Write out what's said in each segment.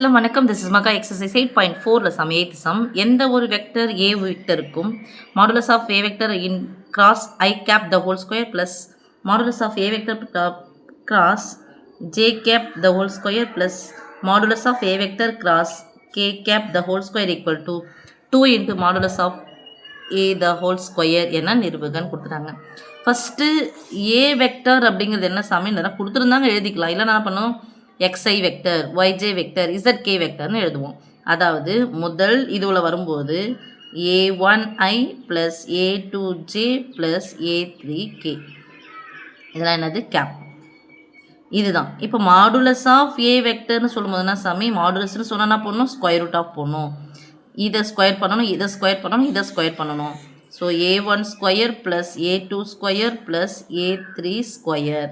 Hello வணக்கம். This is மகா exercise 8.4ல சம் 8th சம். எந்த ஒரு வெக்டர் ஏ வெக்டருக்கும் modulus of A vector in cross I cap the whole square plus modulus of A vector cross j cap the whole square plus modulus of A vector cross K cap the whole square equal to 2 into modulus of a the whole square என நிறுவுகன்னு கொடுத்துட்டாங்க. First A vector அப்படிங்கிறது என்ன சாமின்னு கொடுத்துருந்தாங்க, எழுதிக்கலாம். இல்லை நான் பண்ணுவோம் xi vector, yj vector, zk வெக்டர்னு எழுதுவோம். அதாவது முதல் இதுவில் வரும்போது a1i plus a2j plus a3k, இதெல்லாம் என்னது கேப், இதுதான். இப்போ மாடுலஸ் ஆஃப் ஏ வெக்டர்னு சொல்லும்போதுனா சாமி மாடுலஸ்ன்னு சொன்னால் என்ன பண்ணணும், ஸ்கொயர் ரூட் ஆஃப் போடணும். இதை ஸ்கொயர் பண்ணணும், இதை ஸ்கொயர் பண்ணணும், இதை ஸ்கொயர் பண்ணணும். So a1 square plus a2 square plus a3 square.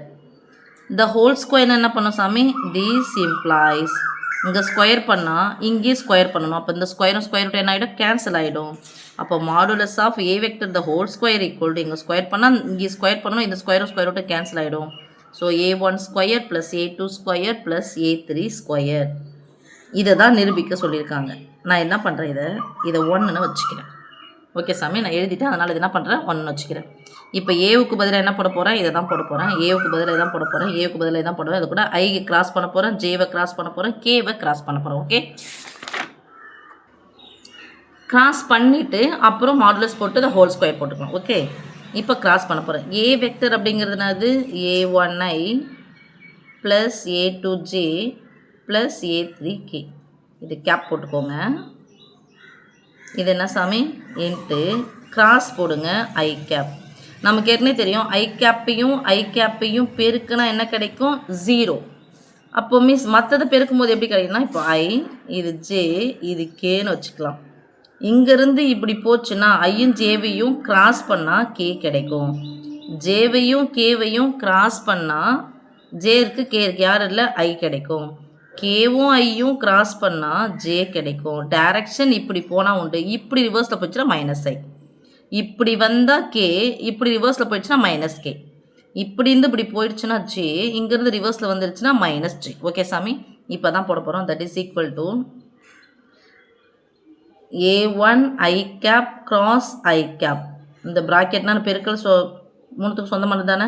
இந்த ஹோல் ஸ்கொயர் என்ன பண்ணும் சாமி, திஸ் இம்ப்ளாய்ஸ் இங்கே ஸ்கொயர் பண்ணால் இங்கே ஸ்கொயர் பண்ணணும். அப்போ இந்த ஸ்கொயரும் ஸ்கொயர் ரூட் என்ன ஆகிடும், கேன்சல் ஆகிடும். அப்போ modulus of A vector the whole square equal to இங்கே ஸ்கொயர் பண்ணால் இங்கே ஸ்கொயர் பண்ணணும், இந்த ஸ்கொயரும் ஸ்கொயர் ரூட்டு கேன்சல் ஆகிடும். So a1 square plus a2 square plus a3 square. இதை தான் நிரூபிக்க சொல்லியிருக்காங்க. நான் என்ன பண்ணுறேன், இதை 1ன்னு வச்சுக்கிறேன். ஓகே சாமி, நான் எழுதிட்டேன், அதனால் இது என்ன பண்ணுறேன், 1ன்னு வச்சுக்கிறேன். இப்போ ஏவுக்கு பதிலாக என்ன போட போகிறேன், இதை தான் போட போகிறேன். ஏவுக்கு பதிலாக இதான் போட போகிறேன், ஏவுக்கு பதிலாக இதான் போடுவேன். அது கூட ஐ கிராஸ் பண்ண போகிறேன், ஜேவை கிராஸ் பண்ண போகிறேன், கேவை கிராஸ் பண்ண போகிறேன். ஓகே, கிராஸ் பண்ணிவிட்டு அப்புறம் மாடுலஸ் போட்டு இந்த ஹோல் ஸ்கொயர் போட்டுக்கலாம். ஓகே, இப்போ கிராஸ் பண்ண போகிறேன். ஏ வெக்டர் அப்படிங்கிறதுனாது a1i plus a2j plus a3k, இது கேப் போட்டுக்கோங்க. இது என்ன சாமி, இன்ட்டு கிராஸ் போடுங்க ஐ கேப். நமக்கு ஏற்கனவே தெரியும் ஐ கேப்பையும் பெருக்குனா என்ன கிடைக்கும், 0. அப்போ மீன்ஸ் மற்றதை பெருக்கும் போது எப்படி கிடைக்கும்னா, இப்போ ஐ, இது ஜே, இது கேன்னு வச்சுக்கலாம். இங்கேருந்து இப்படி போச்சுன்னா ஐயும் ஜேவையும் கிராஸ் பண்ணால் கே கிடைக்கும். ஜேவையும் கேவையும் கிராஸ் பண்ணால் ஜே இருக்கு, கே இருக்கு, யார் இல்லை, ஐ கிடைக்கும். கேவும் ஐயும் கிராஸ் பண்ணால் ஜே கிடைக்கும். டைரக்ஷன் இப்படி போனால் உண்டு, இப்படி ரிவர்ஸில் போச்சுன்னா மைனஸ் ஐ, இப்படி வந்தால் கே, இப்படி ரிவர்ஸில் போயிடுச்சுன்னா மைனஸ் கே, இப்படி இருந்து இப்படி போயிடுச்சுன்னா ஜே, இங்கேருந்து ரிவர்ஸில் வந்துடுச்சுன்னா மைனஸ் ஜே. ஓகே சாமி, இப்போ தான் போட போகிறோம். That is equal to a1 I cap cross I cap, இந்த ப்ராக்கெட்னா பெருக்கல் மூணுத்துக்கு சொந்தமானது தானே,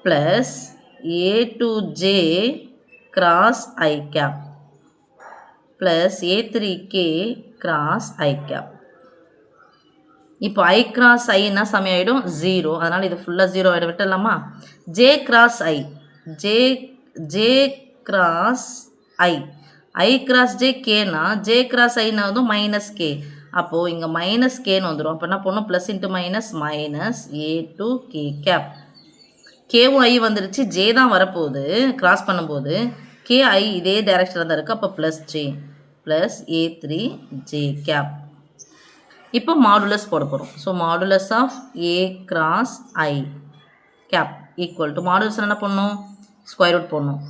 ப்ளஸ் a2j கிராஸ் ஐ கேப் ப்ளஸ் a3k கிராஸ் ஐ கேப். இப்போ ஐ கிராஸ் ஐன்னா சமையாயிடும் 0, அதனால் இது ஃபுல்லாக 0 ஆகிடும், விட்டுடலாமா. ஜே கிராஸ் ஐ, ஜே கிராஸ் ஐ cross J கேனா, J cross Aina வந்து மைனஸ் கே. அப்போது இங்கே மைனஸ் கேன்னு வந்துடும். அப்போ என்ன பண்ணணும், plus into minus minus a2k cap. கேவும் ஐ வந்துடுச்சு, ஜே தான் வரப்போகுது கிராஸ் பண்ணும்போது, கே ஐ இதே டைரக்ஷனில் தான் இருக்குது. அப்போ plus J plus a3j cap. இப்போ மாடுலஸ் போட போகிறோம். So modulus of A cross I cap equal to modulus என்ன பண்ணணும், ஸ்கொயர் ரூட் போடணும்.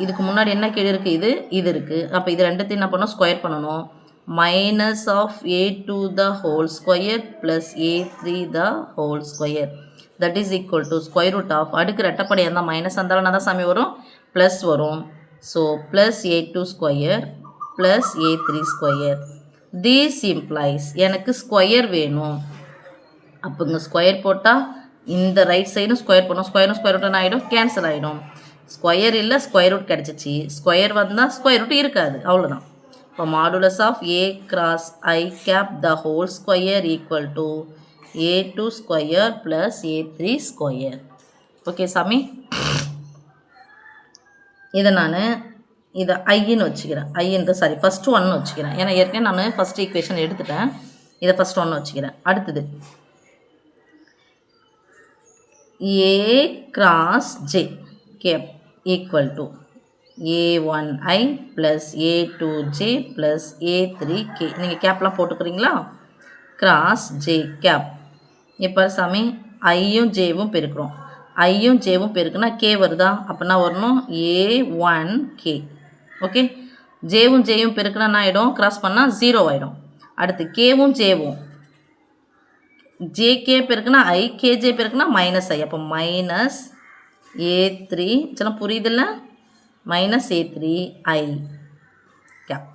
இதுக்கு முன்னாடி என்ன கீழே இருக்குது, இது இருக்குது. அப்போ இது ரெண்டுத்தையும் என்ன பண்ணணும், ஸ்கொயர் பண்ணணும். Minus of a2 the whole square plus a3 the whole square, that is equal to square root of, அடுக்கு ரெட்டப்படி இருந்தால் மைனஸ் இருந்தாலும் என்ன தான் சாமி வரும், ப்ளஸ் வரும். So plus a2 square plus a3 square. This implies எனக்கு ஸ்கொயர் வேணும். அப்போ இங்கே ஸ்கொயர் போட்டால் இந்த ரைட் சைடும் ஸ்கொயர் பண்ணணும், ஸ்கொயரும் ஸ்கொயர் ரூட் ஆகிடும், கேன்சல் ஆகிடும். ஸ்கொயர் இல்லை, ஸ்கொயர் ரூட் கிடச்சிச்சு. ஸ்கொயர் வந்தால் ஸ்கொயர் ரூட் இருக்காது, அவ்வளோதான். இப்போ modulus of A cross I cap the whole square equal to a2 square plus a3 square. Okay சாமி, இதை நான் இதை ஐன்னு வச்சுக்கிறேன். ஐன்னு சாரி ஃபஸ்ட்டு 1 வச்சுக்கிறேன். ஏன்னா ஏற்கனவே நான் ஃபஸ்ட் ஈக்குவேஷன் எடுத்துட்டேன், இதை ஃபஸ்ட் 1 வச்சுக்கிறேன். அடுத்தது A cross j cap equal to a1i plus a2j plus a3k. நீங்கள் கேப்லாம் போட்டுக்கிறீங்களா, கிராஸ் ஜே கேப். இப்போ சாமி ஐயும் ஜேவும் பெருக்கிறோம், ஐயும் ஜேவும் பெருக்குன்னா கே வருதா, அப்படின்னா வரணும் a1k. ஓகே, ஜேவும் ஜேயும் பெருக்குனா என்ன ஆகிடும், கிராஸ் பண்ணால் 0 ஆகிடும். அடுத்து கேவும் ஜேவும், ஜேகே பெருக்குனா ஐ, கேஜே பெருக்குனா மைனஸ் ஐ. அப்போ மைனஸ் a3, சில புரியுதில்ல, மைனஸ் a3i கேப்.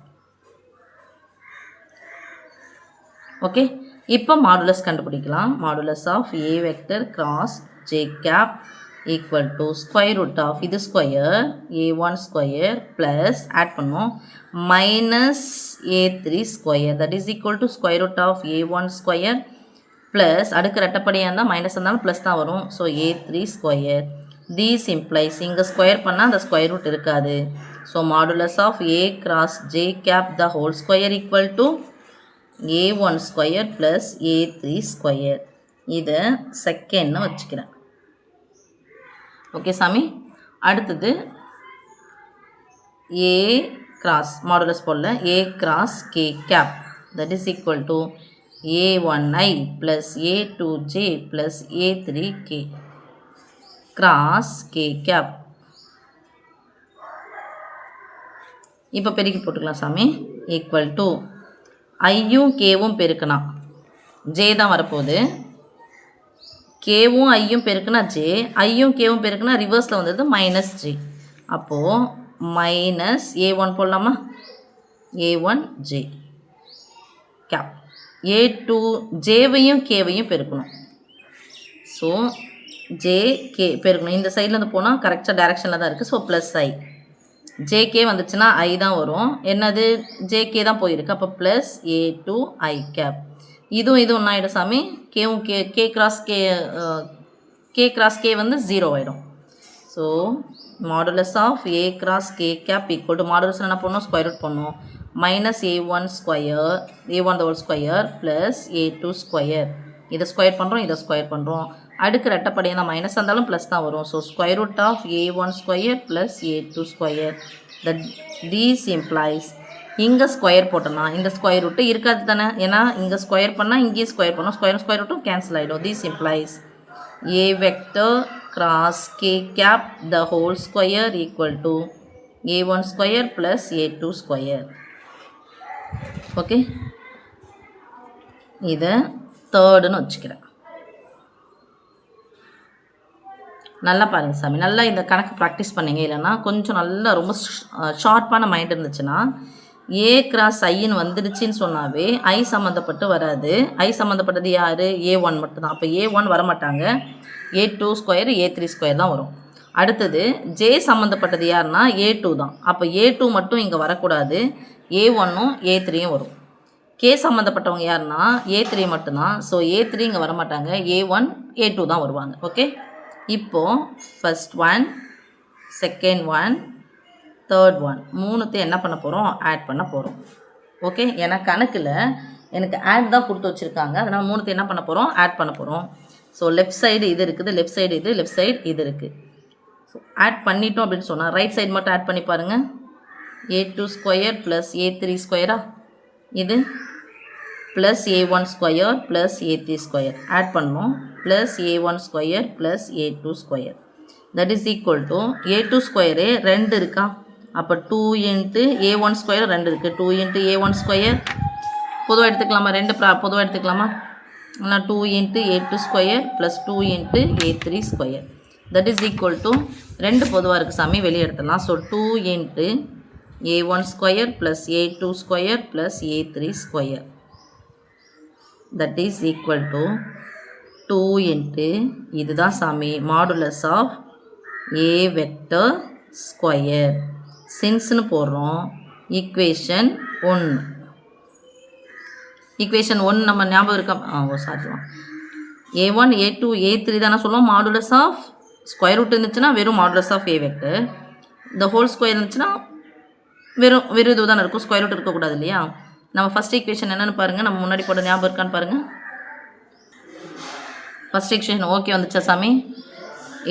ஓகே, இப்போ மாடுலஸ் கண்டுபிடிக்கலாம். Modulus of A vector cross j cap equal to square root of இது square a1 square plus add பண்ணோம் minus a3 square that is equal to square root of a1 square plus அடுக்கு ரெட்டப்படியாக இருந்தால் minus இருந்தாலும் plus தான் வரும். So a3 square. These implies இங்கே square பண்ணால் அந்த ஸ்கொயர் ரூட் இருக்காது. So modulus of a cross j cap the whole square equal to a1 square plus a3 square. இதை செகண்ட்னு வச்சுக்கிறேன். ஓகே சாமி. அடுத்தது a கிராஸ் மாடுலஸ் போடல a cross k cap that is equal to a1i plus a2j plus a3k cross k cap. இப்போ பெருக்கி போட்டுக்கலாம் சாமி. ஈக்குவல் டு ஐயும் கேவும் பெருக்குனா ஜே தான் வரப்போகுது. கேவும் ஐயும் பெருக்குனா ஜே, ஐயும் கேவும் பெருக்குனா ரிவர்ஸில் வந்துடுது மைனஸ் ஜே. அப்போது மைனஸ் a1 போடலாமா, a1 ஜே கேப். a2 ஜேவையும் கேவையும் பெருக்கணும். ஸோ ஜே கே பெருக்கணும். இந்த சைட்லேருந்து போனால் கரெக்டாக டைரெக்ஷனில் தான் இருக்குது. ஸோ ப்ளஸ் ஐ. ஜேகே வந்துச்சுன்னா ஐ தான் வரும். என்னது ஜேகே தான் போயிருக்கு. அப்போ ப்ளஸ் a2 ஐ கேப். இதுவும் ஒன்று ஆகிடும் சாமி. கேவும் கே கிராஸ் கே வந்து 0 ஆகிடும். So modulus of a cross K cap equal to modulus என்ன பண்ணணும், ஸ்கொயர் ரூட் பண்ணணும். Minus a1 square a1 whole square plus a2 square. இதை ஸ்கொயர் பண்ணுறோம், இதை ஸ்கொயர் பண்ணுறோம். அடுக்கு ரெட்டப்படியாக தான் மைனஸ் இருந்தாலும் ப்ளஸ் தான் வரும். So square root of a1 square plus a2 square. That these implies இங்கே ஸ்கொயர் போட்டோம்னா இந்த ஸ்கொயர் ரூட்டு இருக்காது தானே. ஏன்னா இங்கே ஸ்கொயர் பண்ணால் இங்கேயும் ஸ்கொயர் பண்ணோம். ஸ்கொயர் ரூட்டும் கேன்சல் ஆகிடும். These implies a vector cross k cap the whole square equal to a1 square plus a2 square. Okay, இதை தேர்டுன்னு வச்சுக்கிறேன். நல்லா பாருங்கள் சாமி. நல்லா இந்த கணக்கு ப்ராக்டிஸ் பண்ணிங்க. இல்லைன்னா கொஞ்சம் நல்லா ரொம்ப ஷார்ப்பான மைண்ட் இருந்துச்சுன்னா ஏ கிராஸ் ஐன்னு வந்துடுச்சின்னு சொன்னாவே ஐ சம்மந்தப்பட்டு வராது. ஐ சம்மந்தப்பட்டது யார், a1 மட்டும்தான். அப்போ a1 வரமாட்டாங்க. a2 ஸ்கொயர் a3 ஸ்கொயர் தான் வரும். அடுத்தது ஜே சம்மந்தப்பட்டது யாருன்னா a2 தான். அப்போ a2 மட்டும் இங்கே வரக்கூடாது. a1ம் a3யும் வரும். கே சம்மந்தப்பட்டவங்க யாருன்னா a3 மட்டும்தான். ஸோ a3 இங்கே வரமாட்டாங்க. a1 a2 தான் வருவாங்க. ஓகே, இப்போது first one, second one, third one மூணுத்தையும் என்ன பண்ண போகிறோம், ஆட் பண்ண போகிறோம். ஓகே, ஏன்னா கணக்கில் எனக்கு ஆட் தான் கொடுத்து வச்சுருக்காங்க. அதனால் மூணுத்தையும் என்ன பண்ண போகிறோம், ஆட் பண்ண போகிறோம். ஸோ லெஃப்ட் சைடு இது இருக்குது, லெஃப்ட் சைடு இது, லெஃப்ட் சைடு இது இருக்குது. ஸோ ஆட் பண்ணிட்டோம் அப்படின்னு சொன்னால் ரைட் சைடு மட்டும் ஆட் பண்ணி பாருங்கள். a2 ஸ்கொயர் ப்ளஸ் a3 ஸ்கொயரா, இது plus a1 square plus a3 square add பண்ணோம். Plus a1 square plus a2 square that is equal to a2 square 2 இருக்கா. அப்போ 2 இன்ட்டு a1 ஸ்கொயர் 2 இருக்குது. 2 இன்ட்டு a1 ஸ்கொயர் பொதுவாக எடுத்துக்கலாமா, 2 பொதுவாக எடுத்துக்கலாமா. ஆனால் 2 into a2 square plus 2 into a3 square that is equal to 2 பொதுவாக இருக்குது சாமி, வெளியே எடுத்துடலாம். So 2 into a1 square plus a2 square plus a3 square that is equal to 2 into இதுதான் சாமி modulus of a vector square. சின்ஸ்னு போடுறோம். Equation 1 நம்ம ஞாபகம் இருக்கா, சாரிலாம் a1 a2 a3 தானே சொல்லுவோம். மாடுலஸ் ஆஃப் ஸ்கொயர் ரூட் இருந்துச்சுன்னா வெறும் மாடுலஸ் ஆஃப் a வெக்டர். இந்த ஹோல் ஸ்கொயர் இருந்துச்சுன்னா வெறும் இது தானே இருக்கும், ஸ்கொயர் ரூட் இருக்கக்கூடாது இல்லையா. நம்ம ஃபஸ்ட் ஈக்குவேஷன் என்னென்னு பாருங்கள், நம்ம முன்னாடி போட ஞாபகம் இருக்கான்னு பாருங்கள். ஃபஸ்ட் ஈக்குவேஷன் ஓகே வந்துச்சா சாமி.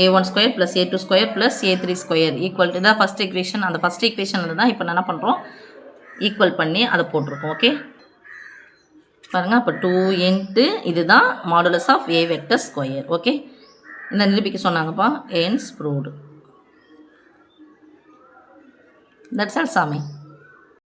a1 square plus a2 square plus a3 square equal to தான் ஃபஸ்ட் ஈக்குவேஷன். அந்த ஃபஸ்ட் ஈக்குவேஷனில் தான் இப்போ என்ன பண்ணுறோம், ஈக்குவல் பண்ணி அதை போட்டிருக்கோம். ஓகே பாருங்கள். அப்போ 2 இன்ட்டு இதுதான் modulus of a vector square. Okay, இந்த நிரூபிக்க சொன்னாங்கப்பா. Hence proved. தட்ஸ் ஆல் சாமி.